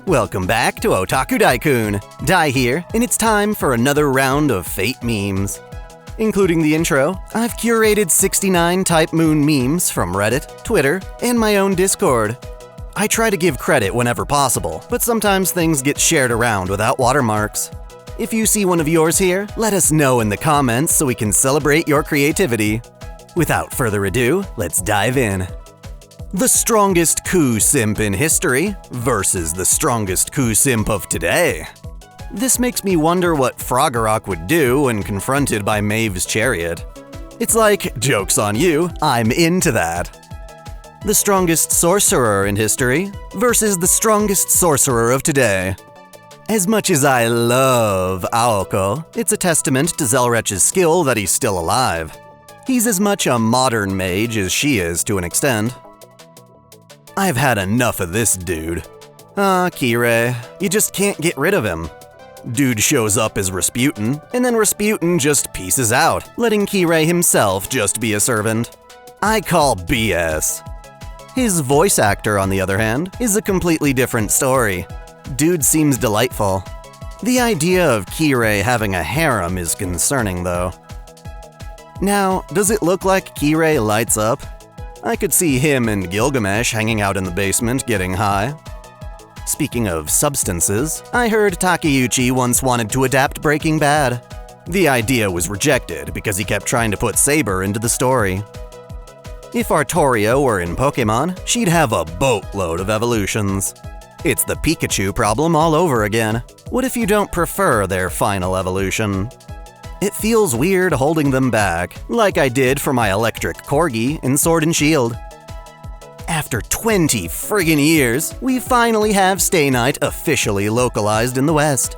Welcome back to OtakuDaiKun. Dai here, and it's time for another round of Fate memes. Including the intro, I've curated 69 Type Moon memes from Reddit, Twitter, and my own Discord. I try to give credit whenever possible, but sometimes things get shared around without watermarks. If you see one of yours here, let us know in the comments so we can celebrate your creativity. Without further ado, let's dive in. The strongest coup simp in history versus the strongest coup simp of today. This makes me wonder what Froggerok would do when confronted by Maeve's chariot. It's like, joke's on you, I'm into that. The strongest sorcerer in history versus the strongest sorcerer of today. As much as I love Aoko, it's a testament to Zelrech's skill that he's still alive. He's as much a modern mage as she is to an extent. I've had enough of this dude. Kirei, you just can't get rid of him. Dude shows up as Rasputin, and then Rasputin just pieces out, letting Kirei himself just be a servant. I call BS. His voice actor, on the other hand, is a completely different story. Dude seems delightful. The idea of Kirei having a harem is concerning, though. Now, does it look like Kirei lights up? I could see him and Gilgamesh hanging out in the basement getting high. Speaking of substances, I heard Takeuchi once wanted to adapt Breaking Bad. The idea was rejected because he kept trying to put Saber into the story. If Artoria were in Pokemon, she'd have a boatload of evolutions. It's the Pikachu problem all over again. What if you don't prefer their final evolution? It feels weird holding them back, like I did for my electric corgi in Sword and Shield. After 20 friggin' years, we finally have Stay Night officially localized in the West.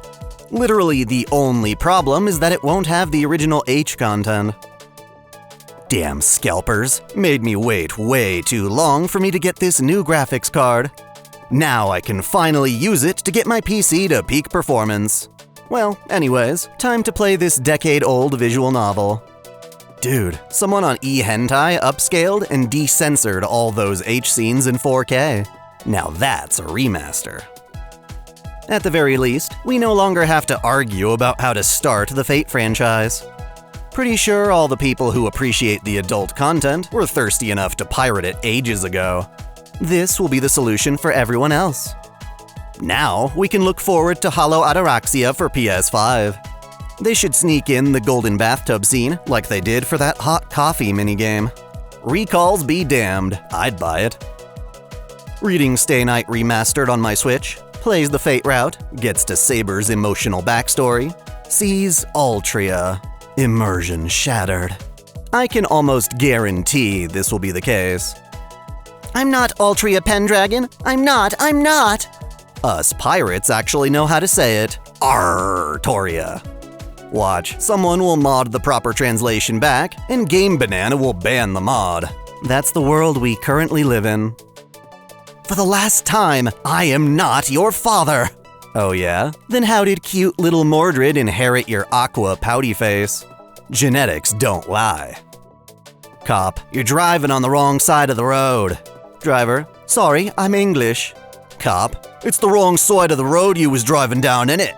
Literally the only problem is that it won't have the original H content. Damn scalpers, made me wait way too long for me to get this new graphics card. Now I can finally use it to get my PC to peak performance. Well, anyways, time to play this decade-old visual novel. Dude, someone on eHentai upscaled and decensored all those H scenes in 4K. Now that's a remaster. At the very least, we no longer have to argue about how to start the Fate franchise. Pretty sure all the people who appreciate the adult content were thirsty enough to pirate it ages ago. This will be the solution for everyone else. Now, we can look forward to Hollow Ataraxia for PS5. They should sneak in the golden bathtub scene like they did for that hot coffee minigame. Recalls be damned, I'd buy it. Reading Stay Night Remastered on my Switch, plays the Fate route, gets to Saber's emotional backstory, sees Altria, immersion shattered. I can almost guarantee this will be the case. I'm not Altria Pendragon, I'm not! Us pirates actually know how to say it. Artoria. Watch, someone will mod the proper translation back, and Game Banana will ban the mod. That's the world we currently live in. For the last time, I am not your father! Oh yeah? Then how did cute little Mordred inherit your aqua pouty face? Genetics don't lie. Cop, you're driving on the wrong side of the road. Driver, sorry, I'm English. Cop, it's the wrong side of the road you was driving down, innit?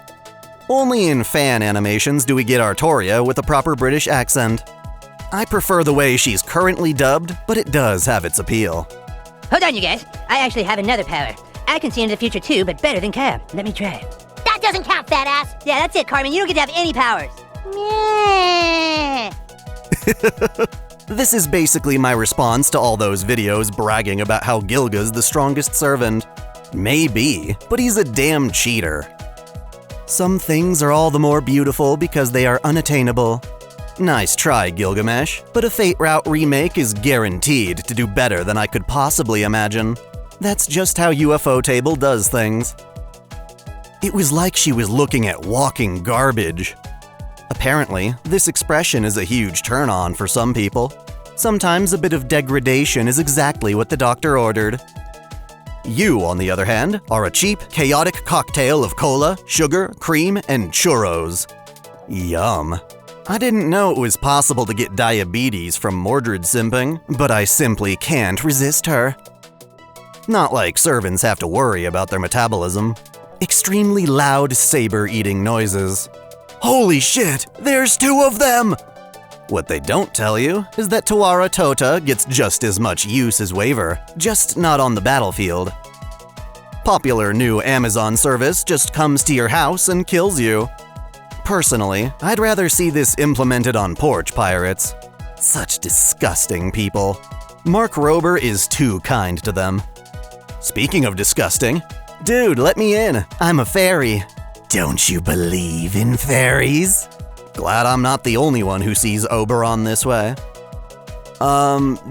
Only in fan animations do we get Artoria with a proper British accent. I prefer the way she's currently dubbed, but it does have its appeal. Hold on, you guys. I actually have another power. I can see into the future too, but better than Cam. Let me try. That doesn't count, fat ass! Yeah, that's it, Carmen. You don't get to have any powers. This is basically my response to all those videos bragging about how Gilga's the strongest servant. Maybe, but he's a damn cheater. Some things are all the more beautiful because they are unattainable. Nice try, Gilgamesh, but a Fate Route remake is guaranteed to do better than I could possibly imagine. That's just how UFO Table does things. It was like she was looking at walking garbage. Apparently, this expression is a huge turn-on for some people. Sometimes a bit of degradation is exactly what the doctor ordered. You, on the other hand, are a cheap, chaotic cocktail of cola, sugar, cream, and churros. Yum. I didn't know it was possible to get diabetes from Mordred simping, but I simply can't resist her. Not like servants have to worry about their metabolism. extremely loud saber-eating noises. Holy shit, there's 2 of them! What they don't tell you is that Tawara Tota gets just as much use as Waver, just not on the battlefield. Popular new Amazon service just comes to your house and kills you. Personally, I'd rather see this implemented on porch pirates. Such disgusting people. Mark Rober is too kind to them. Speaking of disgusting, dude, let me in. I'm a fairy. Don't you believe in fairies? Glad I'm not the only one who sees Oberon this way.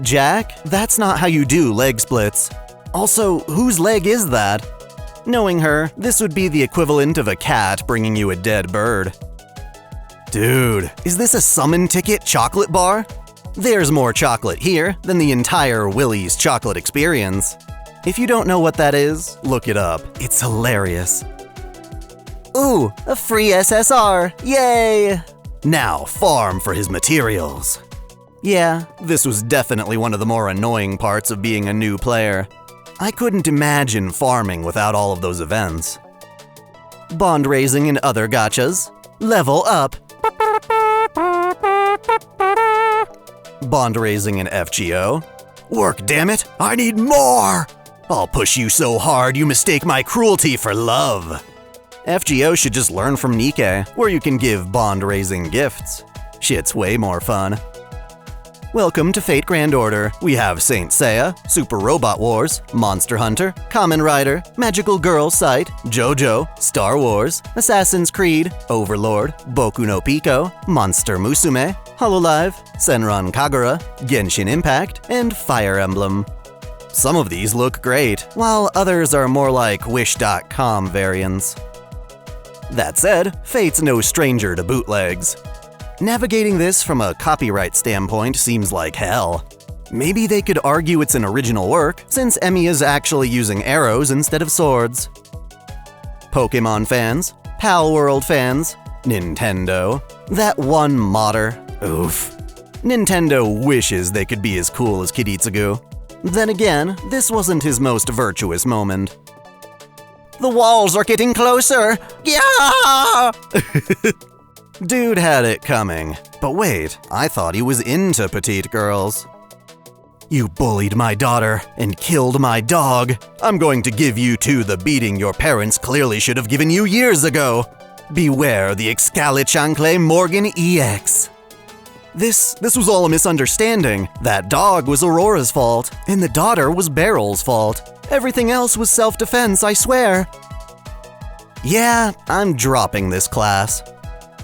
Jack, that's not how you do leg splits. Also, whose leg is that? Knowing her, this would be the equivalent of a cat bringing you a dead bird. Dude, is this a summon ticket chocolate bar? There's more chocolate here than the entire Willie's chocolate experience. If you don't know what that is, look it up. It's hilarious. Ooh, a free SSR, yay! Now farm for his materials. Yeah, this was definitely one of the more annoying parts of being a new player. I couldn't imagine farming without all of those events. Bond raising and other gachas. Level up. Bond raising in FGO. Work, damn it, I need more! I'll push you so hard you mistake my cruelty for love. FGO should just learn from Nikke, where you can give bond-raising gifts. Shit's way more fun. Welcome to Fate Grand Order. We have Saint Seiya, Super Robot Wars, Monster Hunter, Kamen Rider, Magical Girl Sight, JoJo, Star Wars, Assassin's Creed, Overlord, Boku no Pico, Monster Musume, Hololive, Senran Kagura, Genshin Impact, and Fire Emblem. Some of these look great, while others are more like Wish.com variants. That said, Fate's no stranger to bootlegs. Navigating this from a copyright standpoint seems like hell. Maybe they could argue it's an original work, since Emi is actually using arrows instead of swords. Pokemon fans, Pal World fans, Nintendo, that one modder, oof. Nintendo wishes they could be as cool as Kiritsugu. Then again, this wasn't his most virtuous moment. The walls are getting closer! Yeah! Dude had it coming. But wait, I thought he was into petite girls. You bullied my daughter and killed my dog. I'm going to give you two the beating your parents clearly should have given you years ago. Beware the Excalichankle Morgan EX. This was all a misunderstanding. That dog was Aurora's fault, and the daughter was Beryl's fault. Everything else was self-defense, I swear. Yeah, I'm dropping this class.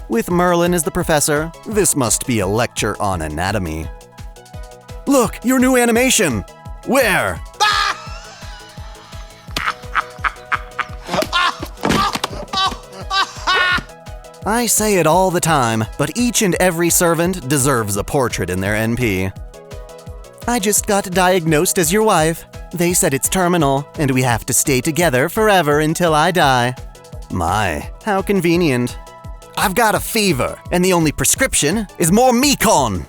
With Merlin as the professor, this must be a lecture on anatomy. Look, your new animation! Where? I say it all the time, but each and every servant deserves a portrait in their NP. I just got diagnosed as your wife. They said it's terminal, and we have to stay together forever until I die. My, how convenient. I've got a fever, and the only prescription is more Mekon!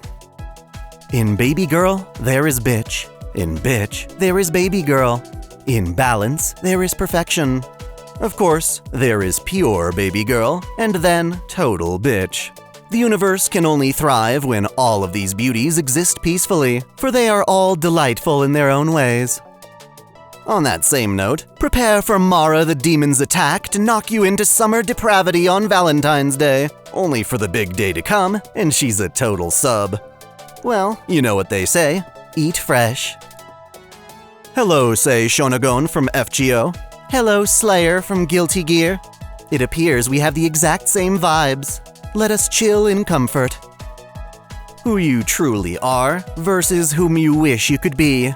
In baby girl, there is bitch. In bitch, there is baby girl. In balance, there is perfection. Of course, there is pure baby girl, and then total bitch. The universe can only thrive when all of these beauties exist peacefully, for they are all delightful in their own ways. On that same note, prepare for Mara the Demon's attack to knock you into summer depravity on Valentine's Day, only for the big day to come, and she's a total sub. Well, you know what they say, eat fresh. Hello, say Shonagon from FGO. Hello, Slayer from Guilty Gear. It appears we have the exact same vibes. Let us chill in comfort. Who you truly are versus whom you wish you could be.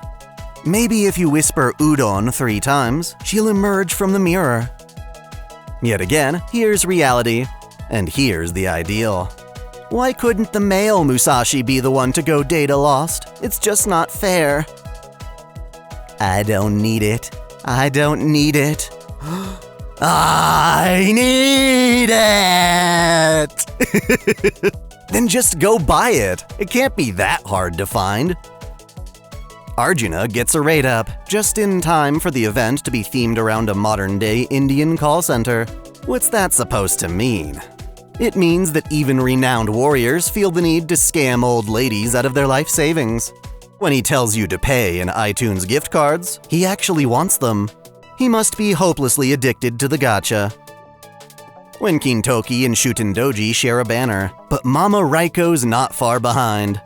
Maybe if you whisper Udon 3 times, she'll emerge from the mirror. Yet again, here's reality, and here's the ideal. Why couldn't the male Musashi be the one to go data lost? It's just not fair. I don't need it. I don't need it. I need it! Then just go buy it. It can't be that hard to find. Arjuna gets a rate up, just in time for the event to be themed around a modern-day Indian call center. What's that supposed to mean? It means that even renowned warriors feel the need to scam old ladies out of their life savings. When he tells you to pay in iTunes gift cards, he actually wants them. He must be hopelessly addicted to the gacha. When Kintoki and Shutendoji share a banner, but Mama Raiko's not far behind.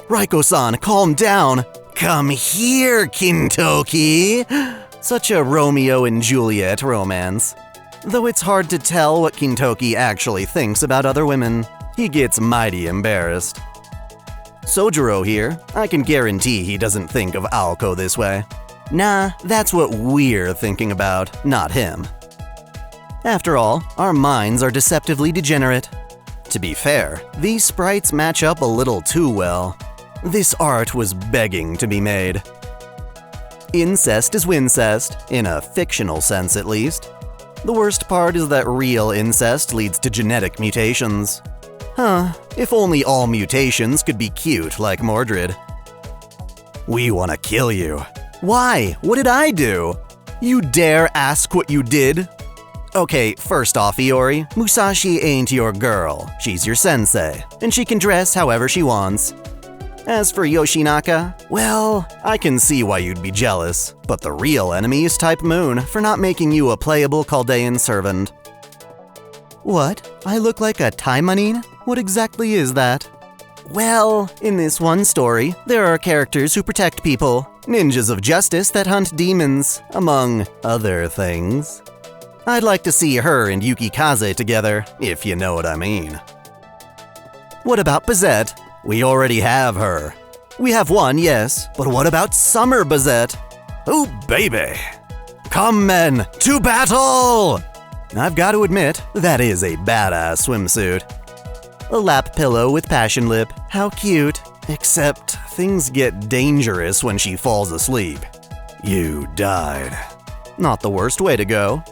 Raiko-san, calm down! Come here, Kintoki! Such a Romeo and Juliet romance. Though it's hard to tell what Kintoki actually thinks about other women. He gets mighty embarrassed. Sojiro here, I can guarantee he doesn't think of Aoko this way. Nah, that's what we're thinking about, not him. After all, our minds are deceptively degenerate. To be fair, these sprites match up a little too well. This art was begging to be made. Incest is wincest, in a fictional sense at least. The worst part is that real incest leads to genetic mutations. Huh, if only all mutations could be cute like Mordred. We wanna kill you. Why? What did I do? You dare ask what you did? Okay, first off, Iori, Musashi ain't your girl. She's your sensei, and she can dress however she wants. As for Yoshinaka, well, I can see why you'd be jealous, but the real enemy is Type Moon for not making you a playable Chaldean servant. What? I look like a Taimanin? What exactly is that? Well, in this one story, there are characters who protect people, ninjas of justice that hunt demons, among other things. I'd like to see her and Yukikaze together, if you know what I mean. What about Bazette? We already have her. We have one, yes, but what about Summer Bazette? Oh, baby! Come, men, to battle! I've got to admit, that is a badass swimsuit. A lap pillow with passion lip, how cute. Except, things get dangerous when she falls asleep. You died. Not the worst way to go.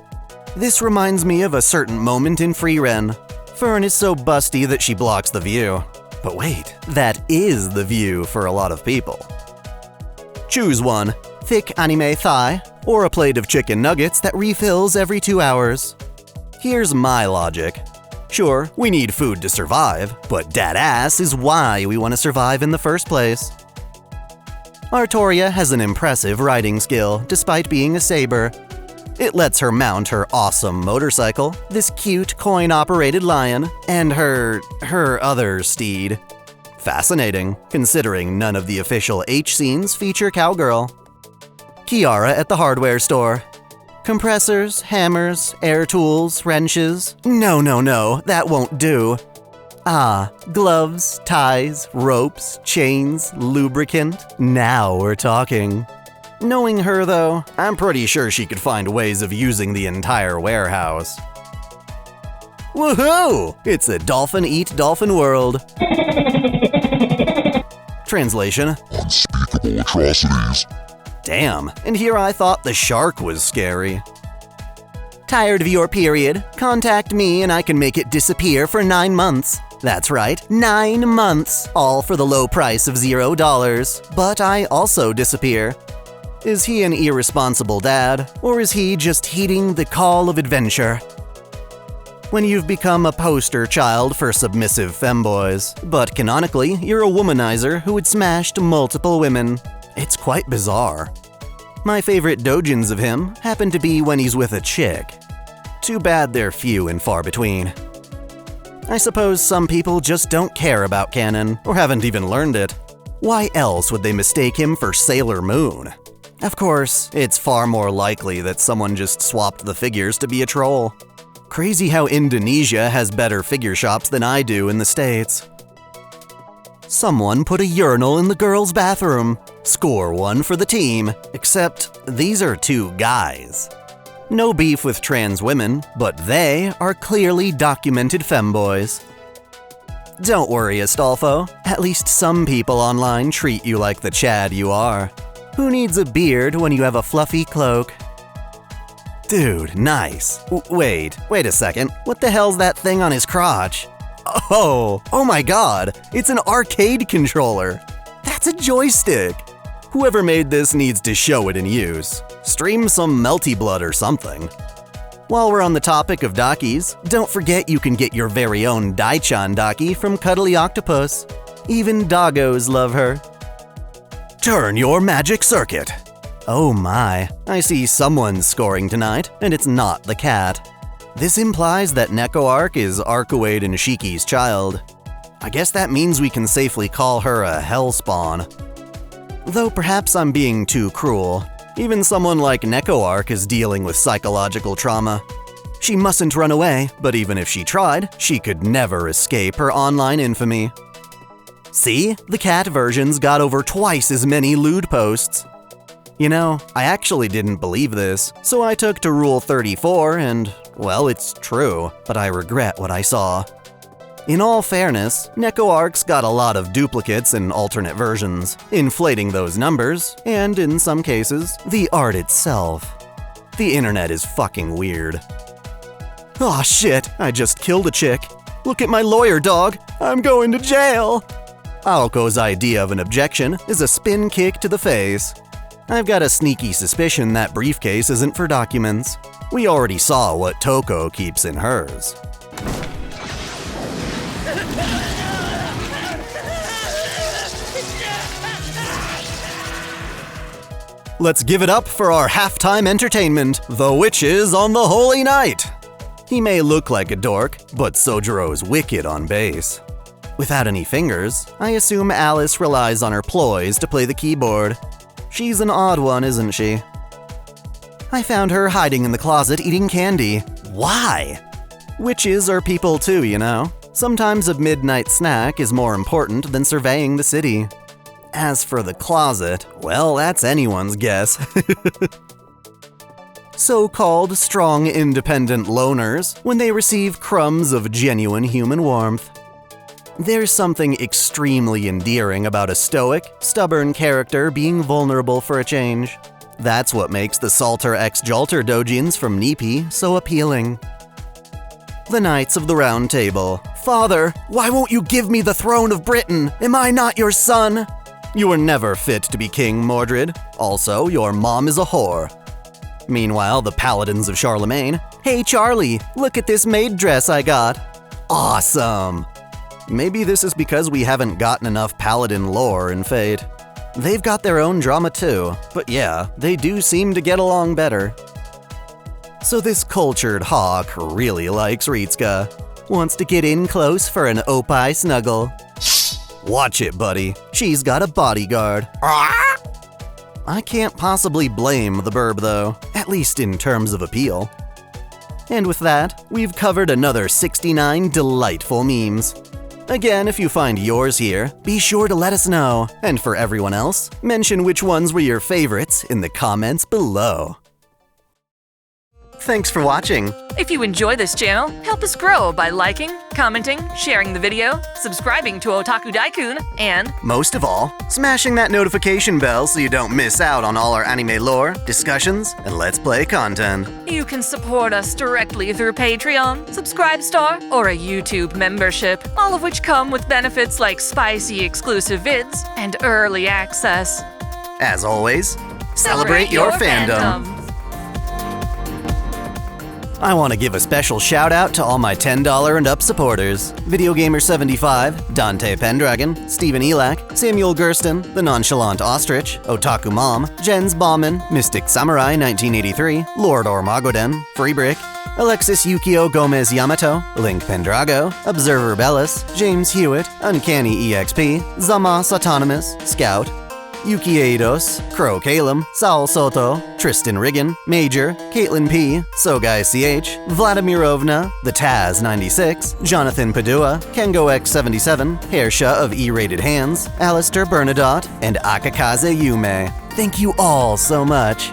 This reminds me of a certain moment in Freren. Fern is so busty that she blocks the view. But wait, that is the view for a lot of people. Choose one, thick anime thigh, or a plate of chicken nuggets that refills every 2 hours. Here's my logic. Sure, we need food to survive, but dat ass is why we want to survive in the first place. Artoria has an impressive riding skill, despite being a Saber. It lets her mount her awesome motorcycle, this cute coin-operated lion, and her other steed. Fascinating, considering none of the official H scenes feature cowgirl. Kiara at the hardware store. Compressors, hammers, air tools, wrenches. No, that won't do. Ah, gloves, ties, ropes, chains, lubricant. Now we're talking. Knowing her, though, I'm pretty sure she could find ways of using the entire warehouse. Woohoo! It's a dolphin eat dolphin world. Translation: unspeakable atrocities. Damn, and here I thought the shark was scary. Tired of your period? Contact me and I can make it disappear for 9 months. That's right, 9 months, all for the low price of $0. But I also disappear. Is he an irresponsible dad, or is he just heeding the call of adventure? When you've become a poster child for submissive femboys, but canonically, you're a womanizer who had smashed multiple women. It's quite bizarre. My favorite doujins of him happen to be when he's with a chick. Too bad they're few and far between. I suppose some people just don't care about canon, or haven't even learned it. Why else would they mistake him for Sailor Moon? Of course, it's far more likely that someone just swapped the figures to be a troll. Crazy how Indonesia has better figure shops than I do in the States. Someone put a urinal in the girls' bathroom. Score one for the team, except these are 2 guys. No beef with trans women, but they are clearly documented femboys. Don't worry, Astolfo. At least some people online treat you like the Chad you are. Who needs a beard when you have a fluffy cloak? Dude, nice. Wait a second. What the hell's that thing on his crotch? Oh my god, it's an arcade controller. That's a joystick. Whoever made this needs to show it in use. Stream some Melty Blood or something. While we're on the topic of Dakis, don't forget you can get your very own Daichan Daki from Cuddly Octopus. Even doggos love her. Turn your magic circuit. Oh my, I see someone's scoring tonight, and it's not the cat. This implies that Neco Arc is Arcuade and Shiki's child. I guess that means we can safely call her a hellspawn. Though perhaps I'm being too cruel. Even someone like Neco Arc is dealing with psychological trauma. She mustn't run away, but even if she tried, she could never escape her online infamy. See? The cat version's got over twice as many lewd posts. You know, I actually didn't believe this, so I took to Rule 34 and, well, it's true, but I regret what I saw. In all fairness, Neco Arc's got a lot of duplicates and alternate versions, inflating those numbers, and in some cases, the art itself. The internet is fucking weird. Aw shit, I just killed a chick. Look at my lawyer, dog. I'm going to jail. Aoko's idea of an objection is a spin kick to the face. I've got a sneaky suspicion that briefcase isn't for documents. We already saw what Toko keeps in hers. Let's give it up for our halftime entertainment, the Witches on the Holy Night! He may look like a dork, but Sojiro's wicked on bass. Without any fingers, I assume Alice relies on her ploys to play the keyboard. She's an odd one, isn't she? I found her hiding in the closet eating candy. Why? Witches are people too, you know. Sometimes a midnight snack is more important than surveying the city. As for the closet, well, that's anyone's guess. So-called strong, independent loners when they receive crumbs of genuine human warmth. There's something extremely endearing about a stoic, stubborn character being vulnerable for a change. That's what makes the Salter x Jalter doujins from Nipi so appealing. The Knights of the Round Table. Father, why won't you give me the throne of Britain? Am I not your son? You were never fit to be king, Mordred. Also, your mom is a whore. Meanwhile, the Paladins of Charlemagne. Hey Charlie, look at this maid dress I got. Awesome! Maybe this is because we haven't gotten enough Paladin lore in Fate. They've got their own drama too, but yeah, they do seem to get along better. So this cultured hawk really likes Ritsuka. Wants to get in close for an opie snuggle. Watch it, buddy. She's got a bodyguard. I can't possibly blame the burb, though, at least in terms of appeal. And with that, we've covered another 69 delightful memes. Again, if you find yours here, be sure to let us know. And for everyone else, mention which ones were your favorites in the comments below. Thanks for watching. If you enjoy this channel, help us grow by liking, commenting, sharing the video, subscribing to OtakuDaiKun, and most of all, smashing that notification bell so you don't miss out on all our anime lore, discussions, and Let's Play content. you can support us directly through Patreon, Subscribestar, or a YouTube membership, all of which come with benefits like spicy exclusive vids and early access. As always, celebrate your fandom. I want to give a special shout out to all my $10 and up supporters. VideoGamer75, Dante Pendragon, Stephen Elak, Samuel Gersten, The Nonchalant Ostrich, Otaku Mom, Jens Bauman, Mystic Samurai 1983, Lord Ormagoden, Freebrick, Alexis Yukio Gomez Yamato, Link Pendrago, Observer Bellis, James Hewitt, Uncanny EXP, Zamas Autonomous, Scout, Yuki Eidos, Crow Kalem, Saul Soto, Tristan Riggin, Major, Caitlin P, Sogai CH, Vladimirovna, The Taz 96, Jonathan Padua, Kengo X77, Hairsha of E-Rated Hands, Alistair Bernadotte, and Akakaze Yume. Thank you all so much.